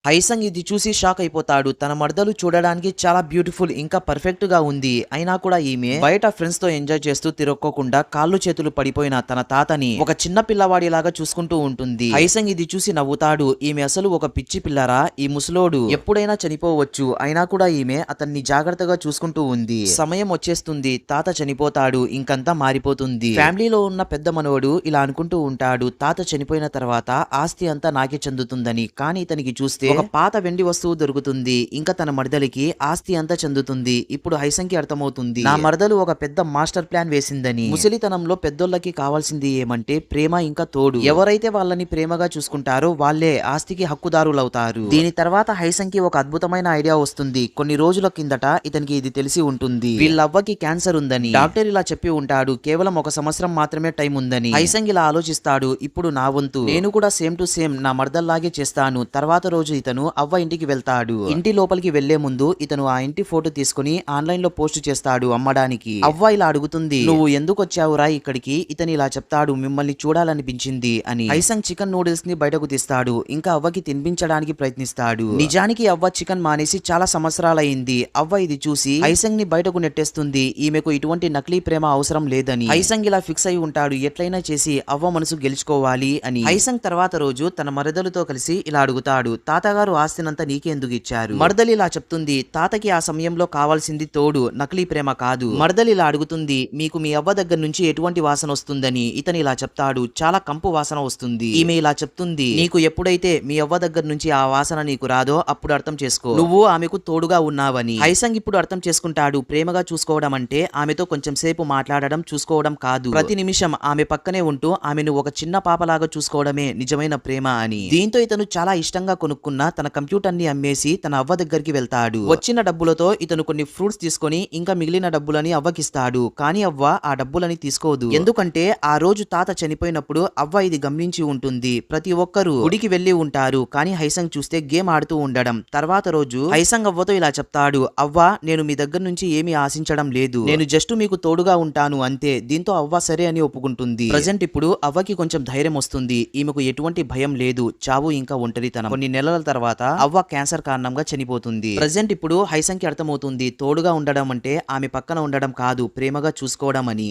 హైసంగ్ ఇది చూసి షాక్ అయిపోతాడు. తన మరదలు చూడడానికి చాలా బ్యూటిఫుల్ ఇంకా పర్ఫెక్ట్ గా ఉంది. అయినా కూడా ఈమె బయట ఫ్రెండ్స్ తో ఎంజాయ్ చేస్తూ తిరక్కోకుండా కాళ్ళు చేతులు పడిపోయిన తన తాతని ఒక చిన్న పిల్లవాడిలాగా చూసుకుంటూ ఉంటుంది. హైసంగ్ ఇది చూసి నవ్వుతాడు. ఈమె అసలు ఒక పిచ్చి పిల్లరా, ఈ ముసలోడు ఎప్పుడైనా చనిపోవచ్చు. అయినా కూడా ఈమె అతన్ని జాగ్రత్తగా చూసుకుంటూ ఉంది. సమయం వచ్చేస్తుంది, తాత చనిపోతాడు, ఇంకంతా మారిపోతుంది. ఫ్యామిలీలో ఉన్న పెద్ద మనవడు ఇలా అనుకుంటూ ఉంటాడు, తాత చనిపోయిన తర్వాత ఆస్తి అంతా నాకే చెందుతుందని. కానీ ఇతనికి చూస్తే ఒక పాత వెండి వస్తువు దొరుకుతుంది. ఇంకా తన మరదలికి ఆస్తి అంతా చెందుతుంది. ఇప్పుడు హైసంగ్ కి అర్థమవుతుంది, నా మరదలు ఒక పెద్ద మాస్టర్ ప్లాన్ వేసిందని. ముసలితనంలో పెద్దోళ్ళకి కావాల్సింది ఏమంటే ప్రేమ ఇంకా తోడు. ఎవరైతే వాళ్ళని ప్రేమగా చూసుకుంటారో వాళ్ళే ఆస్తికి హక్కుదారులవుతారు. దీని తర్వాత హైసంగ్ కి ఒక అద్భుతమైన ఐడియా వస్తుంది. కొన్ని రోజుల కిందట ఇతనికి ఇది తెలిసి ఉంటుంది, వీళ్ళవ్వకి క్యాన్సర్ ఉందని. డాక్టర్ ఇలా చెప్పి ఉంటాడు, కేవలం 1 సంవత్సరం మాత్రమే టైం ఉందని. హైసంగ్ ఇలా ఆలోచిస్తాడు, ఇప్పుడు నా వంతు, నేను కూడా సేమ్ టు సేమ్ నా మరదల్లాగే చేస్తాను. తర్వాత రోజు ఇతను అవ్వ ఇంటికి వెళ్తాడు. ఇంటి లోపలికి వెళ్లే ముందు ఇతను ఆ ఇంటి ఫోటో తీసుకుని ఆన్లైన్ లో పోస్ట్ చేస్తాడు అమ్మడానికి. అవ్వ ఇలా అడుగుతుంది, నువ్వు ఎందుకు వచ్చావురా ఇక్కడికి? ఇతను ఇలా చెప్తాడు, మిమ్మల్ని చూడాలనిపించింది అని. హైసంగ్ చికెన్ నూడిల్స్ ని బయటకు తీస్తాడు. ఇంకా అవ్వకి తినిపించడానికి ప్రయత్నిస్తాడు. నిజానికి అవ్వ చికెన్ మానేసి చాలా సంవత్సరాలైంది. అవ్వ ఇది చూసి హైసంగ్ ని బయటకు నెట్టేస్తుంది. ఈమెకు ఇటువంటి నకిలీ ప్రేమ అవసరం లేదని. హైసంగ్ ఇలా ఫిక్స్ అయి ఉంటాడు, ఎట్లయినా చేసి అవ్వ మనసు గెలుచుకోవాలి అని. హైసంగ్ తర్వాత రోజు తన మరదలతో కలిసి ఇలా అడుగుతాడు, తాతగారు ఆస్తినంతా నీకెందుకు ఇచ్చారు? మరదలి ఇలా చెప్తుంది, తాతకి ఆ సమయంలో కావాల్సింది తోడు, నకిలీ ప్రేమ కాదు. మరదలి ఇలా అడుగుతుంది, మీకు మీ అవ్వ దగ్గర నుంచి ఎటువంటి వాసన వస్తుందని. ఇతను ఇలా చెప్తాడు, చాలా కంపు వాసన వస్తుంది. ఈమె ఇలా చెప్తుంది, నీకు ఎప్పుడైతే మీ అవ్వ దగ్గర నుంచి ఆ వాసన నీకు రాదో అప్పుడు అర్థం చేసుకో, నువ్వు ఆమెకు తోడుగా ఉన్నావని. హైసంగ్ ఇప్పుడు అర్థం చేసుకుంటాడు, ప్రేమగా చూసుకోవడం అంటే ఆమెతో కొంచెం సేపు మాట్లాడడం, చూసుకోవడం కాదు. ప్రతి నిమిషం ఆమె పక్కనే ఉంటూ ఆమెను ఒక చిన్న పాపలాగా చూసుకోవడమే నిజమైన ప్రేమ అని. దీంతో ఇతను చాలా ఇష్టంగా కొనుక్కున్న తన కంప్యూటర్ ని అమ్మేసి తన అవ్వ దగ్గరికి వెళ్తాడు. వచ్చిన డబ్బులతో ఇతను కొన్ని ఫ్రూట్స్ తీసుకొని ఇంకా మిగిలిన డబ్బులని అవ్వకిస్తాడు. కానీ అవ్వ ఆ డబ్బులని తీసుకోదు. ఎందుకంటే ఆ రోజు తాత చనిపోయినప్పుడు అవ్వ ఇది గమనించి ఉంటుంది. ప్రతి ఒక్కరూ గుడికి వెళ్లి ఉంటారు, కానీ హైసంగ్ చూస్తే గేమ్ ఆడుతూ ఉండడం. తర్వాత రోజు హైసంగ్ అవ్వతో ఇలా చెప్తాడు, అవ్వ, నేను మీ దగ్గర నుంచి ఏమీ ఆశించడం లేదు, నేను జస్ట్ మీకు తోడుగా ఉంటాను అంతే. దీంతో అవ్వ సరే అని ఒప్పుకుంటుంది. ప్రజెంట్ ఇప్పుడు అవ్వకి కొంచెం ధైర్యం వస్తుంది. ఈమెకు ఎటువంటి భయం లేదు, చావు ఇంకా ఒంటరితనం. కొన్ని నెలల తర్వాత అవ్వ క్యాన్సర్ కారణంగా చనిపోతుంది. ప్రజెంట్ ఇప్పుడు హైసంగ్ కి అర్థమవుతుంది, తోడుగా ఉండడం అంటే ఆమె పక్కన ఉండడం కాదు, ప్రేమగా చూసుకోవడం అని.